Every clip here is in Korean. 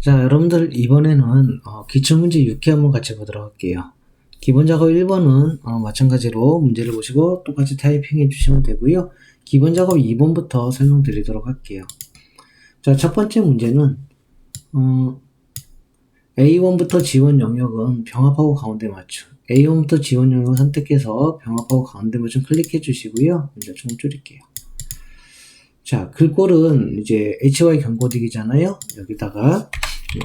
자, 여러분들 이번에는 기출문제 6회 한번 같이 보도록 할게요. 기본 작업 1번은 마찬가지로 문제를 보시고 똑같이 타이핑해 주시면 되고요. 기본 작업 2번부터 설명드리도록 할게요. 자, 첫 번째 문제는 A1부터 지원 영역은 병합하고 가운데 맞춤. A1부터 지원 영역을 선택해서 병합하고 가운데 맞춤 클릭해 주시고요. 문제 좀 줄일게요. 자, 글꼴은 이제 HY 경고딕이잖아요. 여기다가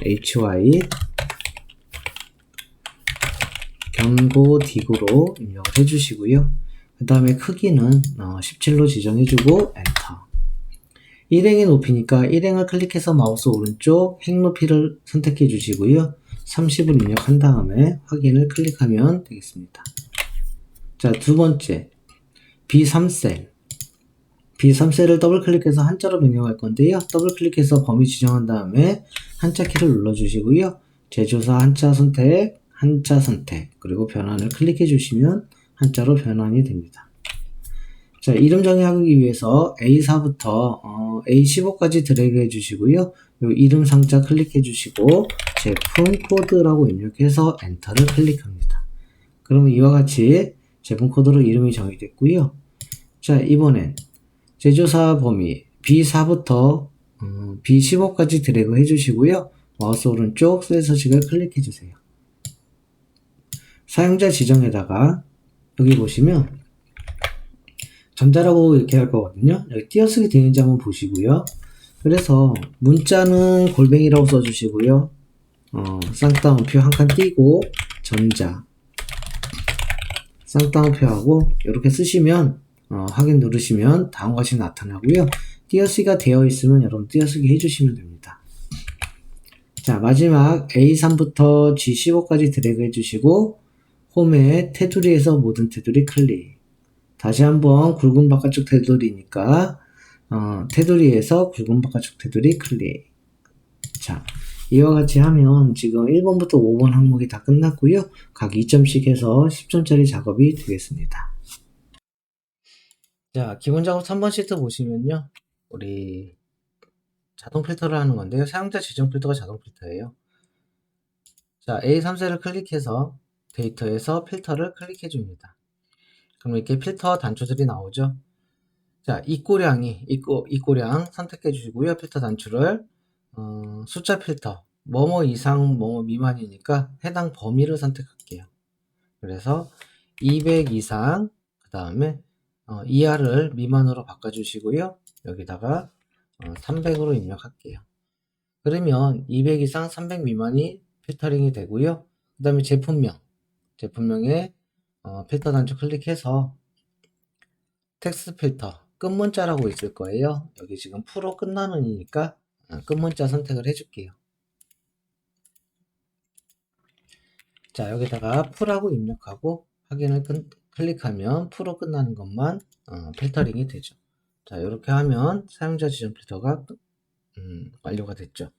HY 경고딕으로 입력을 해주시고요. 그 다음에 크기는 17로 지정해주고 엔터. 일행의 높이니까 일행을 클릭해서 마우스 오른쪽 행 높이를 선택해 주시고요. 30을 입력한 다음에 확인을 클릭하면 되겠습니다. 자, 두 번째 B3셀. B3셀을 더블 클릭해서 한자로 변경할 건데요. 더블 클릭해서 범위 지정한 다음에 한자 키를 눌러 주시고요. 제조사 한자 선택, 그리고 변환을 클릭해 주시면 한자로 변환이 됩니다. 자, 이름 정의하기 위해서 A4부터 A15까지 드래그 해주시고요. 요 이름 상자 클릭해 주시고 제품 코드라고 입력해서 엔터를 클릭합니다. 그러면 이와 같이 제품 코드로 이름이 정의됐고요. 자, 이번엔 제조사 범위 B4부터 B15까지 드래그 해주시고요. 마우스 오른쪽 셀 서식을 클릭해 주세요. 사용자 지정에다가 여기 보시면 전자라고 이렇게 할 거거든요. 여기 띄어쓰기 되는지 한번 보시고요. 그래서 문자는 골뱅이라고 써주시고요. 쌍따옴표 한 칸 띄고 전자 쌍따옴표하고 이렇게 쓰시면 확인 누르시면 다음과 같이 나타나고요. 띄어쓰기가 되어 있으면 여러분 띄어쓰기 해주시면 됩니다. 자, 마지막 A3부터 G15까지 드래그 해주시고 홈에 테두리에서 모든 테두리 클릭. 다시 한번 굵은 바깥쪽 테두리니까 테두리에서 굵은 바깥쪽 테두리 클릭. 자, 이와 같이 하면 지금 1번부터 5번 항목이 다 끝났고요. 각 2점씩 해서 10점짜리 작업이 되겠습니다. 자, 기본 작업 3번 시트 보시면요. 우리 자동 필터를 하는 건데요. 사용자 지정 필터가 자동 필터예요. 자, A3셀을 클릭해서 데이터에서 필터를 클릭해 줍니다. 그럼 이렇게 필터 단추들이 나오죠. 자, 입고량 선택해 주시고요. 필터 단추를 숫자 필터 뭐뭐 이상 뭐뭐 미만이니까 해당 범위를 선택할게요. 그래서 200 이상 그 다음에 이하를 미만으로 바꿔주시고요. 여기다가 300으로 입력할게요. 그러면 200 이상 300 미만이 필터링이 되고요. 그 다음에 제품명에 필터 단추 클릭해서 텍스트 필터 끝문자라고 있을 거예요. 여기 지금 프로 끝나는이니까 끝문자 선택을 해줄게요. 자, 여기다가 풀하고 입력하고 확인을 클릭하면 프로 끝나는 것만 필터링이 되죠. 자, 이렇게 하면 사용자 지정 필터가 완료가 됐죠.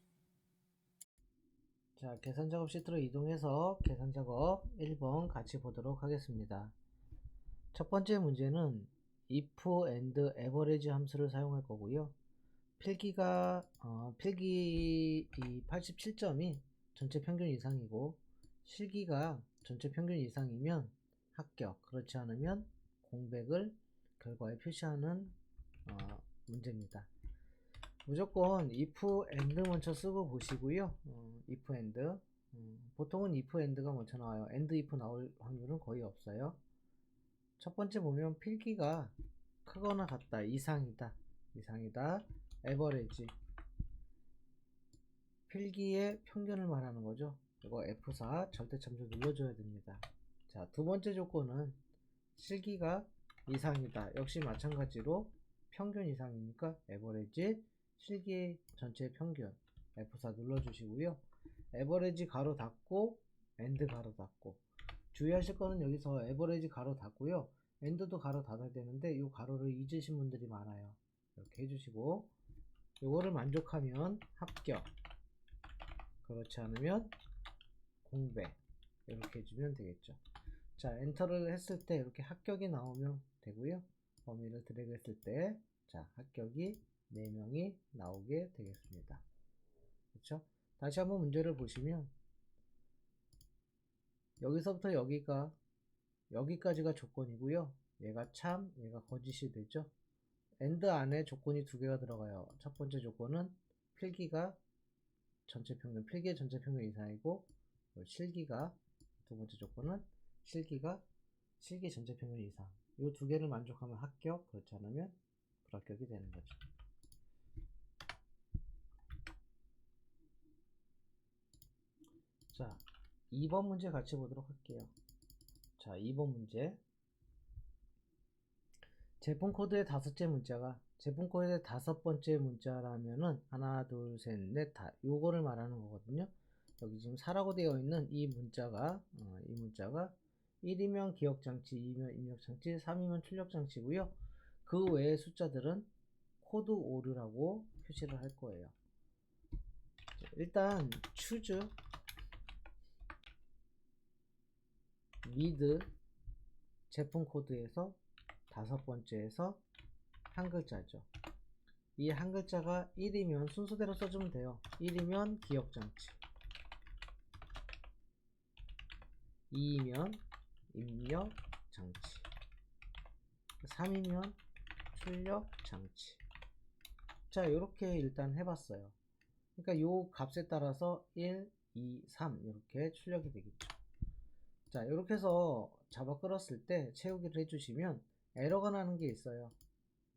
자, 계산 작업 시트로 이동해서 계산 작업 1번 같이 보도록 하겠습니다. 첫 번째 문제는 if and average 함수를 사용할 거고요. 필기가 필기 87점이 전체 평균 이상이고 실기가 전체 평균 이상이면 합격, 그렇지 않으면 공백을 결과에 표시하는 문제입니다. 무조건 if and 먼저 쓰고 보시고요. if and 보통은 if and가 먼저 나와요. and if 나올 확률은 거의 없어요. 첫 번째 보면 필기가 크거나 같다, 이상이다 에버리지 필기의 평균을 말하는 거죠. 이거 F4 절대참조 눌러줘야 됩니다. 자, 두 번째 조건은 실기가 이상이다. 역시 마찬가지로 평균 이상이니까 에버리지 실기 전체 평균 F4 눌러주시고요. 에버리지 가로 닫고 엔드 가로 닫고 주의하실 거는 여기서 에버리지 가로 닫고요. 엔드도 가로 닫아야 되는데 이 가로를 잊으신 분들이 많아요. 이렇게 해주시고 이거를 만족하면 합격, 그렇지 않으면 공백 이렇게 해주면 되겠죠. 자, 엔터를 했을 때 이렇게 합격이 나오면 되고요. 범위를 드래그 했을 때 자, 합격이 4명이 나오게 되겠습니다. 그렇죠? 다시 한번 문제를 보시면 여기서부터 여기까지가 조건이고요. 얘가 참, 얘가 거짓이 되죠. AND 안에 조건이 두 개가 들어가요. 첫 번째 조건은 필기의 전체 평균 이상이고, 실기가, 두 번째 조건은 실기 전체 평균 이상. 이 두 개를 만족하면 합격, 그렇지 않으면 불합격이 되는 거죠. 자, 2번 문제 같이 보도록 할게요. 자, 2번 문제. 제품 코드의 제품 코드의 다섯 번째 문자라면은 하나, 둘, 셋, 넷, 다 요거를 말하는 거거든요. 여기 지금 4라고 되어 있는 이 문자가 1이면 기억장치, 2면 입력장치, 3이면 출력장치고요. 그 외의 숫자들은 코드 오류라고 표시를 할 거예요. 일단 choose mid 제품 코드에서 다섯 번째에서 한 글자죠. 이 한 글자가 1이면 순서대로 써주면 돼요. 1이면 기억장치, 2이면 입력장치, 3이면 출력장치. 자, 이렇게 일단 해봤어요. 그러니까 요 값에 따라서 1, 2, 3 이렇게 출력이 되겠죠. 자, 이렇게 해서 자바 끌었을 때 채우기를 해주시면 에러가 나는 게 있어요.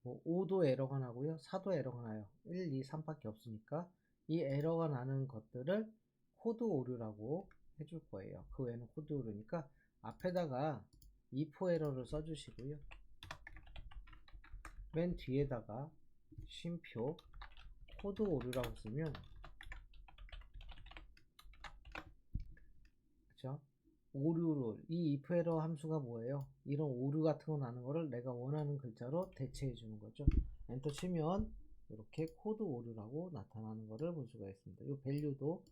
뭐 5도 에러가 나고요, 4도 에러가 나요. 1, 2, 3밖에 없으니까 이 에러가 나는 것들을 코드 오류라고 해줄 거예요. 그 외에는 코드 오류니까 앞에다가 if 에러를 써주시고요. 맨 뒤에다가 쉼표 코드 오류라고 쓰면, 그쵸? 오류를, 이 if 에러 함수가 뭐예요? 이런 오류 같은 거 나는 거를 내가 원하는 글자로 대체해 주는 거죠. 엔터 치면 이렇게 코드 오류라고 나타나는 거를 볼 수가 있습니다. 이 밸류도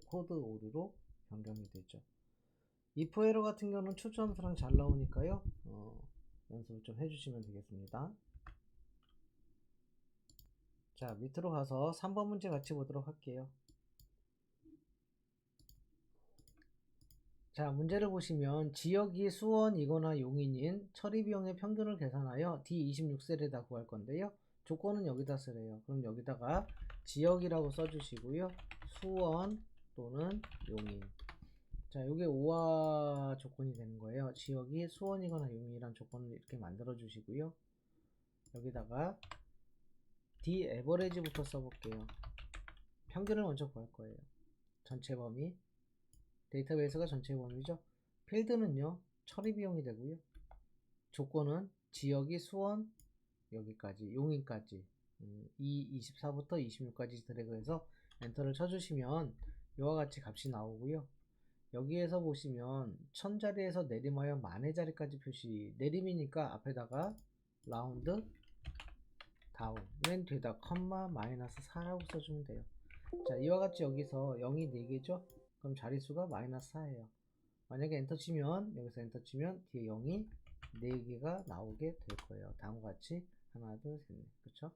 코드 오류로 변경이 되죠. if 에러 같은 경우는 초주 함수랑 잘 나오니까요. 연습을 좀 해주시면 되겠습니다. 자, 밑으로 가서 3번 문제 같이 보도록 할게요. 자, 문제를 보시면 지역이 수원이거나 용인인 처리비용의 평균을 계산하여 D26셀에다 구할 건데요. 조건은 여기다 쓰래요. 그럼 여기다가 지역이라고 써주시고요. 수원 또는 용인. 자, 요게 오화 조건이 되는 거예요. 지역이 수원이거나 용인이란 조건을 이렇게 만들어 주시고요. 여기다가 D 에버리지부터 써볼게요. 평균을 먼저 구할 거예요. 전체 범위. 데이터베이스가 전체 범위죠. 필드는요, 처리 비용이 되고요. 조건은 지역이 수원, 여기까지, 용인까지, 24부터 26까지 드래그해서 엔터를 쳐주시면 이와 같이 값이 나오고요. 여기에서 보시면 1000자리에서 내림하여 만의 자리까지 표시, 내림이니까 앞에다가 라운드 다운, 맨 뒤에다 컴마 마이너스 4라고 써주면 돼요. 자, 이와 같이 여기서 0이 4개죠? 그럼 자릿수가 마이너스 4예요. 만약에 엔터 치면, 여기서 엔터 치면 뒤에 0이 4개가 나오게 될 거예요. 다음과 같이 하나, 둘, 셋, 넷. 그쵸?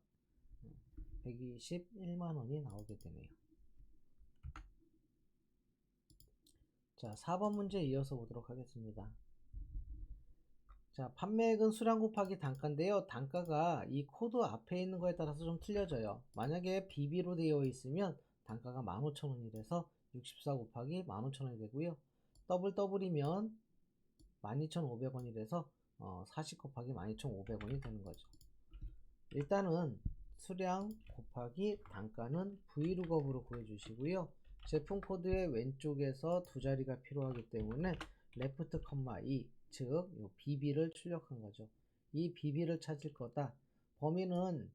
121만원이 나오게 되네요. 자, 4번 문제 이어서 보도록 하겠습니다. 자, 판매액은 수량 곱하기 단가인데요. 단가가 이 코드 앞에 있는 거에 따라서 좀 틀려져요. 만약에 BB로 되어 있으면 단가가 15,000원이라서 64 곱하기 15,000원이 되고요. 더블이면 12,500원이라서 40 곱하기 12,500원이 되는 거죠. 일단은 수량 곱하기 단가는 VLOOKUP으로 구해주시고요. 제품 코드의 왼쪽에서 두 자리가 필요하기 때문에 left, 2, 즉 요 BB를 출력한 거죠. 이 BB를 찾을 거다. 범위는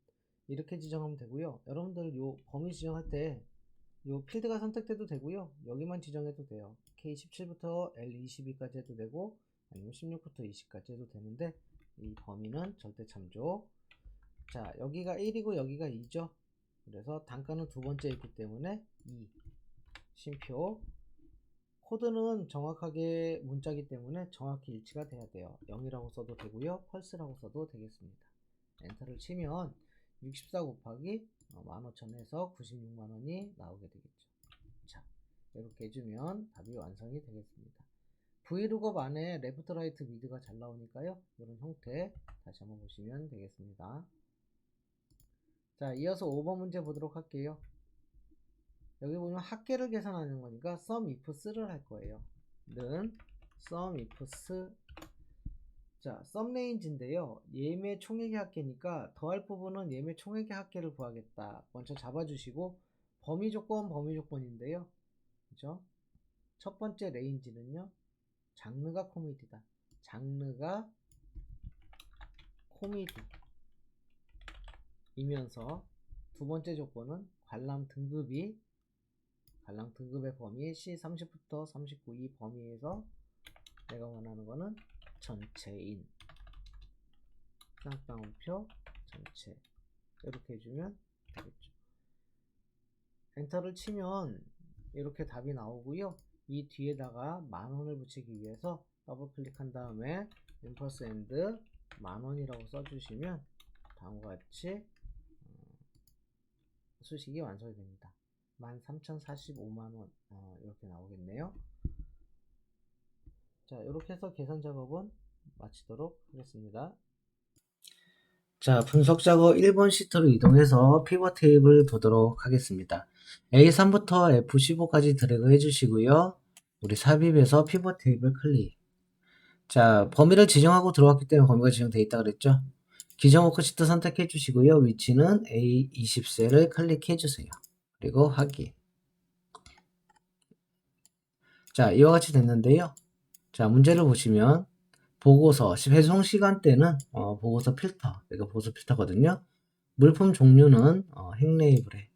이렇게 지정하면 되고요. 여러분들 요 범위 지정할 때 요 필드가 선택돼도 되고요. 여기만 지정해도 돼요. K17부터 L22까지 해도 되고, 아니면 16부터 20까지 해도 되는데, 이 범위는 절대 참조. 자, 여기가 1이고 여기가 2죠. 그래서 단가는 두 번째 있기 때문에 2. 쉼표. 코드는 정확하게 문자이기 때문에 정확히 일치가 돼야 돼요. 0이라고 써도 되고요. 펄스라고 써도 되겠습니다. 엔터를 치면 64 곱하기 15,000에서 96만원이 나오게 되겠죠. 이렇게 해주면 답이 완성이 되겠습니다. 브이룩업 안에 레프트 라이트 미드가 잘 나오니까요. 이런 형태 다시 한번 보시면 되겠습니다. 자, 이어서 5번 문제 보도록 할게요. 여기 보면 합계를 계산하는 거니까 sum ifs를 할 거예요. 는 sum ifs. 자, sum range인데요. 예매 총액의 합계니까 더할 부분은 예매 총액의 합계를 구하겠다. 먼저 잡아주시고 범위 조건인데요. 그죠? 첫 번째 레인지는요. 장르가 코미디다. 장르가 코미디 이면서 두 번째 조건은 관람 등급의 범위 C30부터 39 이 범위에서 내가 원하는 거는 전체인 쌍따옴표 전체 이렇게 해주면 되겠죠. 엔터를 치면 이렇게 답이 나오고요. 이 뒤에다가 10,000원을 붙이기 위해서 더블 클릭한 다음에 앰퍼샌드 10,000원이라고 써주시면 다음과 같이 수식이 완성이 됩니다. 13,045만원 이렇게 나오겠네요. 자, 이렇게 해서 계산 작업은 마치도록 하겠습니다. 자, 분석 작업 1번 시트로 이동해서 피벗 테이블 보도록 하겠습니다. A3부터 F15까지 드래그 해주시고요. 우리 삽입에서 피벗 테이블 클릭. 자, 범위를 지정하고 들어왔기 때문에 범위가 지정되어 있다 그랬죠? 기존 워크시트 선택해 주시고요. 위치는 A20셀을 클릭해 주세요. 그리고 확인. 자, 이와 같이 됐는데요. 자, 문제를 보시면 보고서 배송 시간대는 보고서 필터, 이거 보고서 필터거든요. 물품 종류는 행레이블에,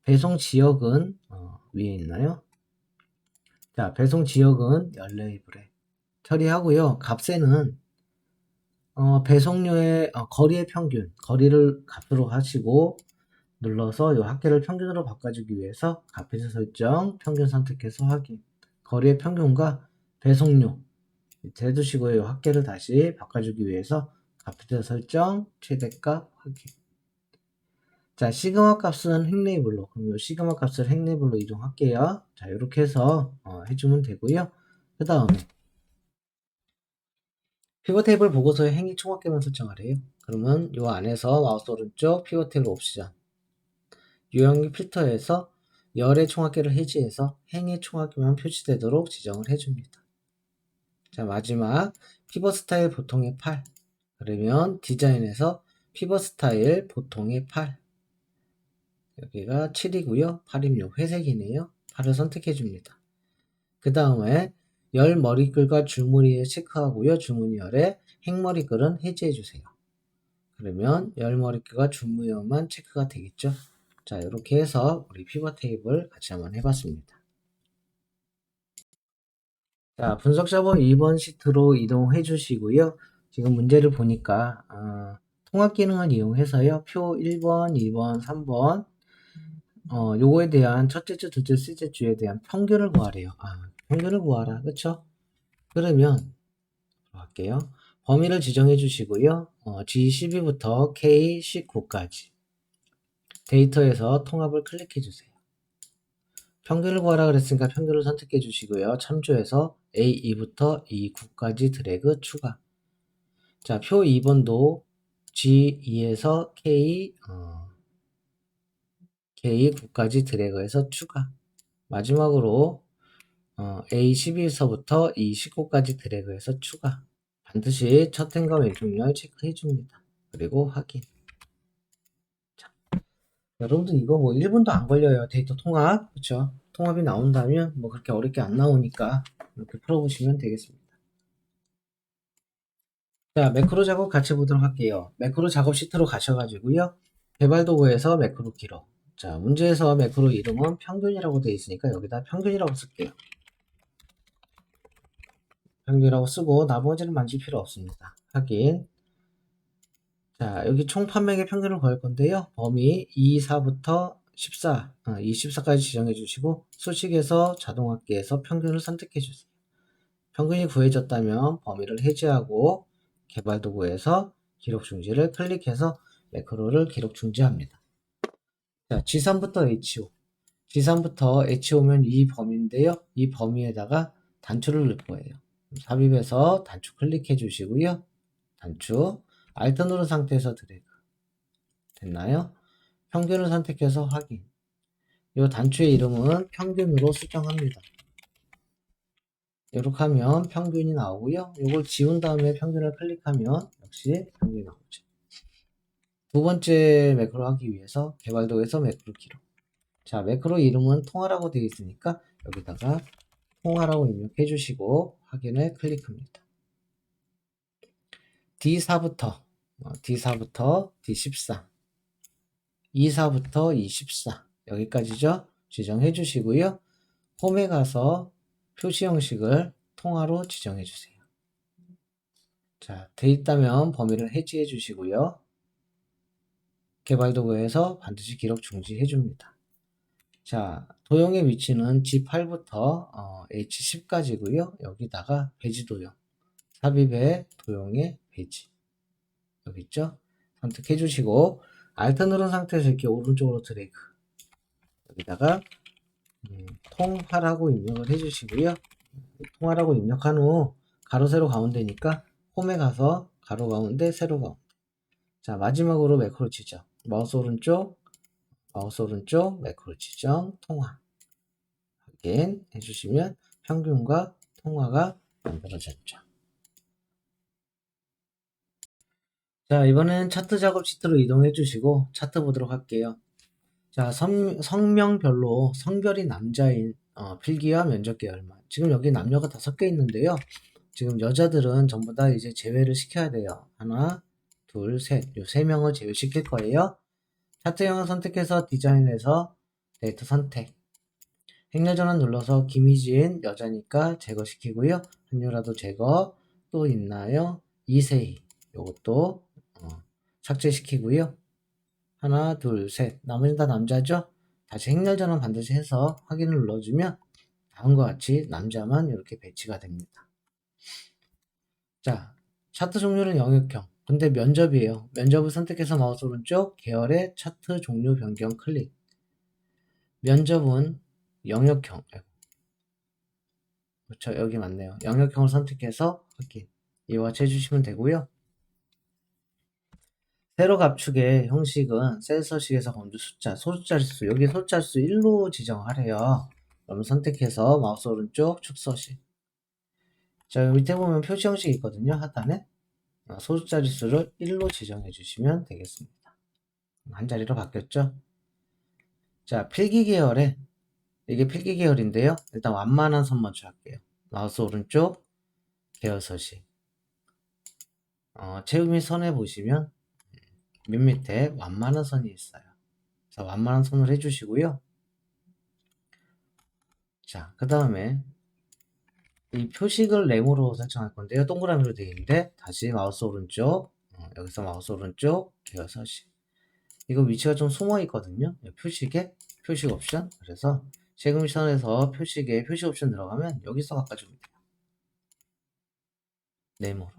배송 지역은 위에 있나요? 자, 배송 지역은 열레이블에 처리하고요. 값에는 배송료의 거리의 평균, 거리를 값으로 하시고 눌러서 이 합계를 평균으로 바꿔주기 위해서 값에서 설정, 평균 선택해서 확인. 거리의 평균과 배송료 밑에 해두시고요. 이 합계를 다시 바꿔주기 위해서 값에서 설정, 최대값 확인. 자, 시그마 값은 행레이블로, 그럼 이 시그마 값을 행레이블로 이동할게요. 자, 이렇게 해서 해주면 되고요. 그 다음에 피벗 테이블 보고서의 행위 총합계만 설정하래요. 그러면 이 안에서 마우스 오른쪽 피벗 테이블 옵션 유형의 필터에서 열의 총합계를 해지해서 행의 총합계만 표시되도록 지정을 해줍니다. 자, 마지막 피벗 스타일 보통의 8. 그러면 디자인에서 피벗 스타일 보통의 8. 여기가 7이고요. 8이면 회색이네요. 8을 선택해 줍니다. 그 다음에 열 머리글과 줄무늬에 체크하고요. 줄무늬 열에 행머리글은 해제해 주세요. 그러면 열 머리글과 줄무늬만 체크가 되겠죠. 자, 이렇게 해서 우리 피벗 테이블 같이 한번 해봤습니다. 자, 분석 작업 2번 시트로 이동해 주시고요. 지금 문제를 보니까 통합 기능을 이용해서요. 표 1번, 2번, 3번 요거에 대한 첫째 주, 둘째 주, 셋째 주에 대한 평균을 구하래요. 평균을 구하라. 그쵸? 그러면 할게요. 범위를 지정해 주시고요. G12부터 K19까지 데이터에서 통합을 클릭해 주세요. 평균을 구하라 그랬으니까 평균을 선택해 주시고요. 참조해서 A2부터 E9까지 드래그 추가. 자, 표 2번도 G2에서 K9까지 드래그해서 추가. 마지막으로 A12에서부터 E19까지 드래그해서 추가. 반드시 첫 행과 왼쪽열 체크해 줍니다. 그리고 확인. 자, 여러분들 이거 뭐 1분도 안 걸려요. 데이터 통합. 그쵸? 통합이 나온다면 뭐 그렇게 어렵게 안 나오니까 이렇게 풀어보시면 되겠습니다. 자, 매크로 작업 같이 보도록 할게요. 매크로 작업 시트로 가셔가지고요. 개발 도구에서 매크로 기록. 자, 문제에서 매크로 이름은 평균이라고 되어 있으니까 여기다 평균이라고 쓸게요. 평균이라고 쓰고 나머지는 만질 필요 없습니다. 확인. 자, 여기 총 판매액의 평균을 구할 건데요. 범위 24부터 14, 24까지 지정해 주시고 수식에서 자동합계에서 평균을 선택해 주세요. 평균이 구해졌다면 범위를 해제하고 개발 도구에서 기록 중지를 클릭해서 매크로를 기록 중지합니다. 자, G3부터 H5. G3부터 H 오면 이 범위인데요. 이 범위에다가 단추를 넣을 거예요. 삽입해서 단추 클릭해 주시고요. 단추 Alt 누른 상태에서 드래그 됐나요? 평균을 선택해서 확인. 이 단추의 이름은 평균으로 수정합니다. 이렇게 하면 평균이 나오고요. 이걸 지운 다음에 평균을 클릭하면 역시 평균이 나오죠. 두 번째 매크로 하기 위해서 개발도에서 매크로 기록. 자, 매크로 이름은 통화라고 되어 있으니까 여기다가 통화라고 입력해 주시고 확인을 클릭합니다. D4부터 D14, E4부터 E14 여기까지죠. 지정해 주시고요. 홈에 가서 표시 형식을 통화로 지정해 주세요. 자, 돼 있다면 범위를 해지해 주시고요. 개발 도구에서 반드시 기록 중지해 줍니다. 자, 도형의 위치는 G8부터 H10까지고요. 여기다가 배지 도형, 삽입의 도형의 배지 여기 있죠? 선택해 주시고 Alt 누른 상태에서 이렇게 오른쪽으로 드래그 여기다가 통화라고 입력을 해 주시고요. 통화라고 입력한 후 가로 세로 가운데니까 홈에 가서 가로 가운데 세로 가운데. 자, 마지막으로 매크로 지정. 마우스 오른쪽 매크로 지정 통화 확인 해주시면 평균과 통화가 만들어졌죠. 자, 이번엔 차트 작업 시트로 이동해 주시고 차트 보도록 할게요. 자, 성명별로 성별이 남자인 필기와 면접 계열만. 지금 여기 남녀가 다 섞여 있는데요. 지금 여자들은 전부 다 이제 제외를 시켜야 돼요. 하나, 둘, 셋. 요 세 명을 제외시킬 거예요. 차트형을 선택해서 디자인에서 데이터 선택. 행렬 전환 눌러서 김희진 여자니까 제거시키고요. 한유라도 제거. 또 있나요? 이세희. 요것도 삭제시키고요. 하나, 둘, 셋. 나머지는 다 남자죠? 다시 행렬 전환 반드시 해서 확인을 눌러주면 다음과 같이 남자만 이렇게 배치가 됩니다. 자, 차트 종류는 영역형. 근데 면접이에요. 면접을 선택해서 마우스 오른쪽 계열의 차트 종류 변경 클릭. 면접은 영역형. 그렇죠. 여기 맞네요. 영역형을 선택해서 확인. 이와 같이 해주시면 되고요. 세로 압축의 형식은 셀 서식에서 검주 숫자, 소수자릿수. 여기 소수자릿수 1로 지정하래요. 그럼 선택해서 마우스 오른쪽 축서식. 자, 밑에 보면 표시 형식이 있거든요. 하단에. 소수자릿수를 1로 지정해 주시면 되겠습니다. 한 자리로 바뀌었죠? 자, 필기 계열에 이게 필기 계열인데요. 일단 완만한 선 먼저 할게요. 마우스 오른쪽 계열 서식. 채우 및 선에 보시면 맨 밑에 완만한 선이 있어요. 자, 완만한 선을 해주시고요. 자, 그 다음에 이 표식을 네모로 설정할 건데요. 동그라미로 되어 있는데 다시 마우스 오른쪽 여기서 마우스 오른쪽 계열 서식. 이거 위치가 좀 숨어 있거든요. 표식에 표식 옵션. 그래서 채금 선에서 표식에 표식 옵션 들어가면 여기서 바꿔주면 돼요. 네모로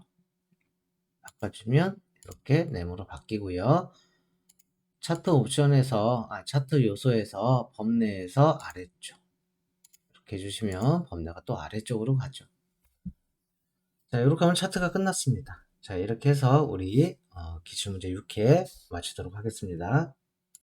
바꿔주면 이렇게 네모로 바뀌고요. 차트 옵션에서 차트 요소에서 범내에서 아래쪽 이렇게 해주시면 범내가 또 아래쪽으로 가죠. 자, 이렇게 하면 차트가 끝났습니다. 자, 이렇게 해서 우리 기출문제 6회 마치도록 하겠습니다.